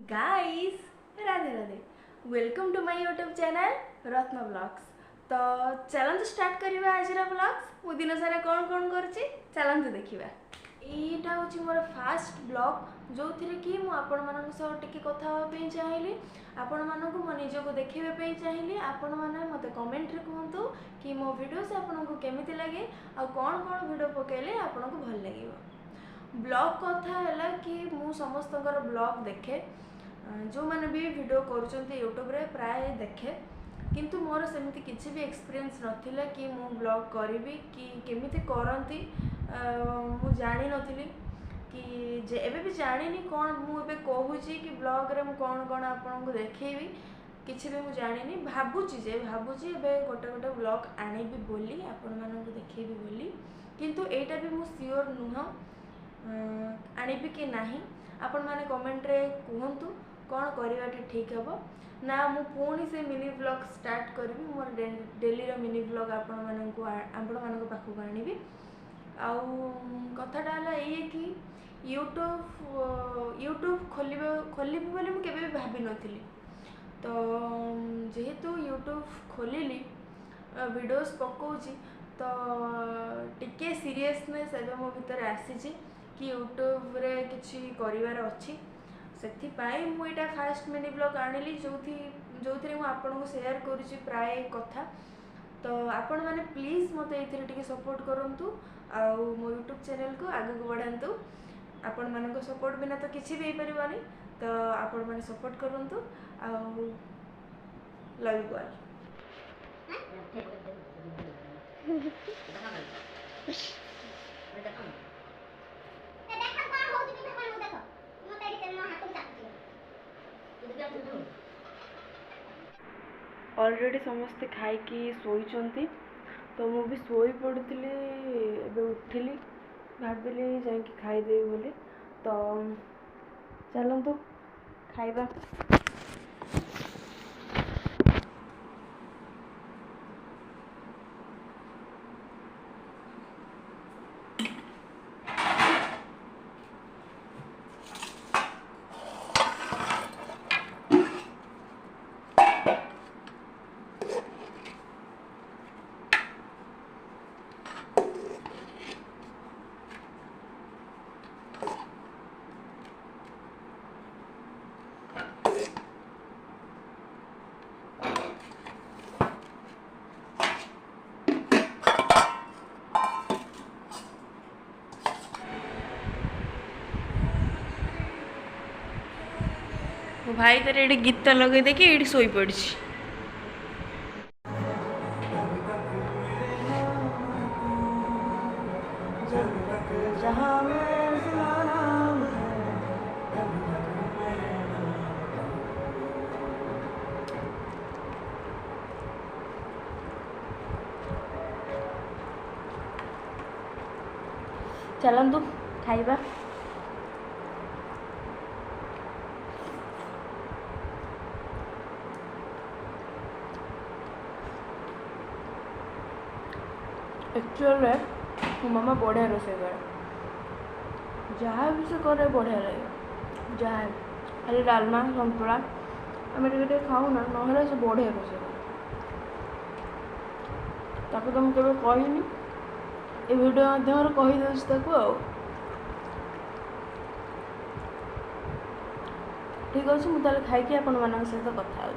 Guys Radhe Radhe welcome to my YouTube channel Ratna blogs. तो चलते start करवा आज ब्लॉग्स मु दिन सारा कौन कौन करछि चलते देखिबा। एटा होछि मोर फास्ट ब्लॉग जो थिरे कि मु आपण मानक सह टिके कथा होबे चाहिली, आपण मानक मो निजको देखिबे पे चाहिली। आपण माने मते कमेंट रे कहंतु कि मो वीडियो से आपन को केमिति लागे आ कौन कौन वीडियो पकेले आपन को भल लागिवो। ब्लॉग कथा है कि मु समस्त ब्लॉग देखे, जो मैंने भी वीडियो कर यूट्यूब रे प्राय देखे, किंतु मोर सेमती किसी भी एक्सपीरियंस नथिला कि मु ब्लॉग करी कि केमिति करंती। मु जानी नथिली कि जे एबे भी जानिनी कौन मु एबे कहूची कि ब्लॉग रे मु कौन कौन आपन को देखेबी किसी भी मु जानिनी। भाबुची एबे गोटे गोटे ब्लॉग आनिबी बोली आपन मानन को देखेबी बोली, किंतु एटा भी मु श्योर नुह आनिबी कि नाही। आपण माने कमेंट रे कहंतु कौन करवाटा ठीक हे ना। मु पुणी से मिनी ब्लॉग स्टार्ट करी मोर डेली मिनी ब्लॉग आपण मानक पाखक आनिबी। आउ कथाटा है ये कि यूट्यूब खोलिबी बोली मु केबे भी भाबी नथिली। तो जेहेतु यूट्यूब खोलिली वीडियोस पकाउची तो टिके सीरियसनेस एबे मो भीतर आसीची कि यूट्यूब रे किछि करिवार अछि। से मुझा फास्ट मिनी ब्लॉग आनिली जो मुझे आपको शेयर करुँची प्राय कथा। तो आपण मैंने प्लीज मत ये सपोर्ट करूँ आ मो यूट्यूब चैनल को आगे को बढ़ातु। आपण मान सपोर्ट बिना तो किसी भी हो पारनी, तो आपण मैंने सपोर्ट करूँ। Love you all. ऑलरेडी समस्ते खाई शोचती, तो मु भी शोई पड़ी उठिली, भाविली जाकि खाईदेवी बोली। तो चलतु खाइबा। मो भाई तेरे ये गीत लगे देखी ये शोई पड़ी। चलतु खाइबा। एक्चुअल मो मामा बढ़िया रोषे करे, जहाँ भी से करे बढ़िया लगे। जहाँ खाली डालमा सन्तुला आम टे खाऊ ना ना से बढ़िया रोषे करे। ताको तो मुझे कहनी ये वीडियो माध्यम कहीदे आ ठीक अच्छे। मुझे खाई आपण मान सहित कथा हो।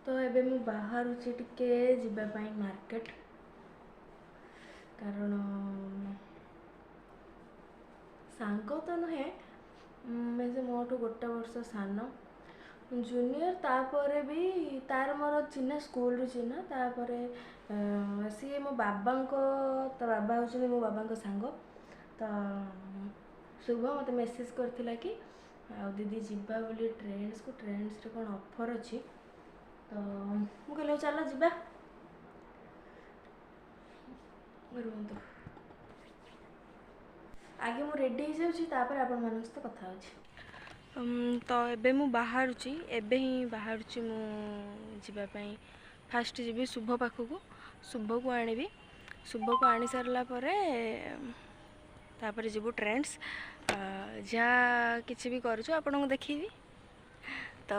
तो एबे मु बाहर टिके जीवाई मार्केट, कारण सांग तो नुहे से मोटू गोटे वर्ष सान जूनियर। तापर भी तार मोर चिन्ह स्कूल रू चिन्ह। तापर सी मो बाबा तो बाबा हो मो बाबा सांग। तो शुभ मत मेसेज करथिला कि आ दीदी जीवा बोली ट्रेंड्स को, ट्रेंड्स रे कौन ऑफर अच्छी। तो मु कहले चलो जीवा रुहतु आगे मु रेडी हो जापर आपण मान सहित कथा हो। तो एबे मु बाहरुची, एबे ही बाहरुची मु जीवाई। फास्ट जीवी शुभ पाखक, शुभ को आनिबी। शुभ को आनी सारला परे तापर जीवु ट्रेंड्स। जहाँ किसी भी करूँ आपन को देखी तो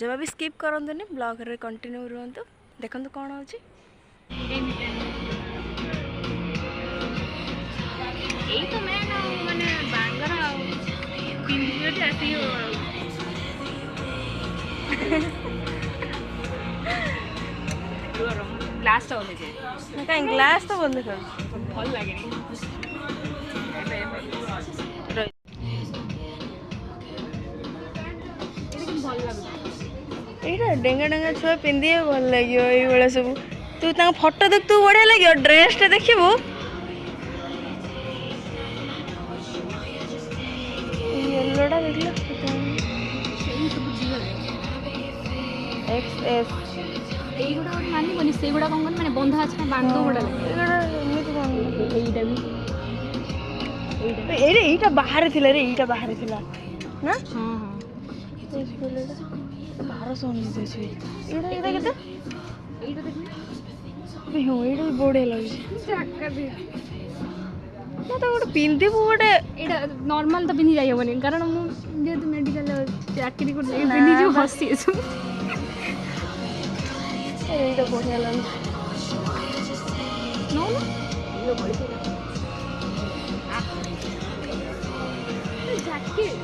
जब भी स्किप करंतुनी ब्लॉग रे कंटिन्यू रुहतु देखो कौन हो तो मैं माने बांगर ग्लास कहीं ग्लास तो बंद कर भल लगे यहाँ डेंगा डेंगा छुआ पिंधि भल लगे ये सब तू फोटो देख तू बढ़िया लगे ड्रेस टे देखू येलोटा देख एक्सएस এইগুড়া মানিবনি সেইগুড়া কম মানে বন্ধা আছে না বান্ধ গুড়া লাগে এইটা বাহারে থিলা রে এইটা বাহারে থিলা না হ্যাঁ হ্যাঁ 1200 আছে এইটা এইটা কেতে এইটা দেখুন হ্যাঁ এইটা বড়িয়া লাগুছে চাকা দি না তো গোটে পিন্ধিবু গোটে এটা নর্মাল তো পিন্ধি যাই হবনি কারণ মু যেহেতু মেডিকাল চাকরি করতে পিন্ধি যে হসি এসু এইটা বড়িয়া লাগুছে নো না জ্যাকেট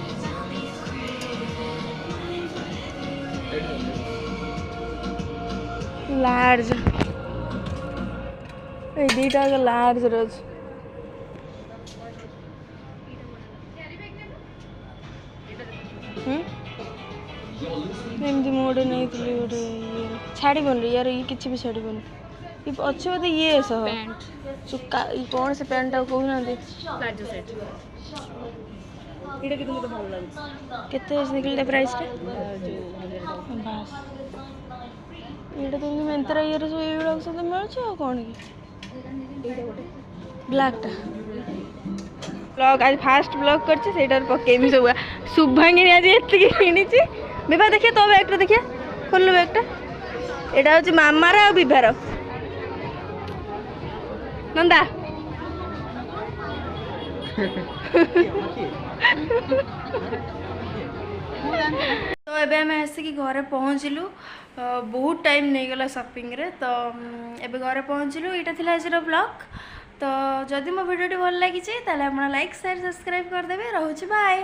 लार्ज ए दीटा के लार्ज रोज एमती मोटे नहीं थी गोटे छाड़बन यार ये किसी भी छाड़बन ये अच्छे बोधे ये सह पैंट कौन से पैंट कहूना प्लाजो सेट एटा कितने तो भल लागे केते निकलते प्राइस टा बस ये तो मंत्रा ये सब ये सब मिलूँ आ कौन कि ब्लैक टा ब्लॉग आज फास्ट ब्लॉग कर पकेमी सब शुभांगिनी आज ये किणी बिभा देखिए तो बैग देखिए खोलु बैगटा यहाँ हूँ मामार आ बिभार नंदा तो एबे आम आसिक घरे पहुँचलु बहुत टाइम नहीं गला शॉपिंग रे तो एबे घरे पहुँचलु यहाँ थी आज ब्लॉग तो जदि मो वीडियो भल लगी ताले आप लाइक शेयर सब्सक्राइब करदे रोचे बाय।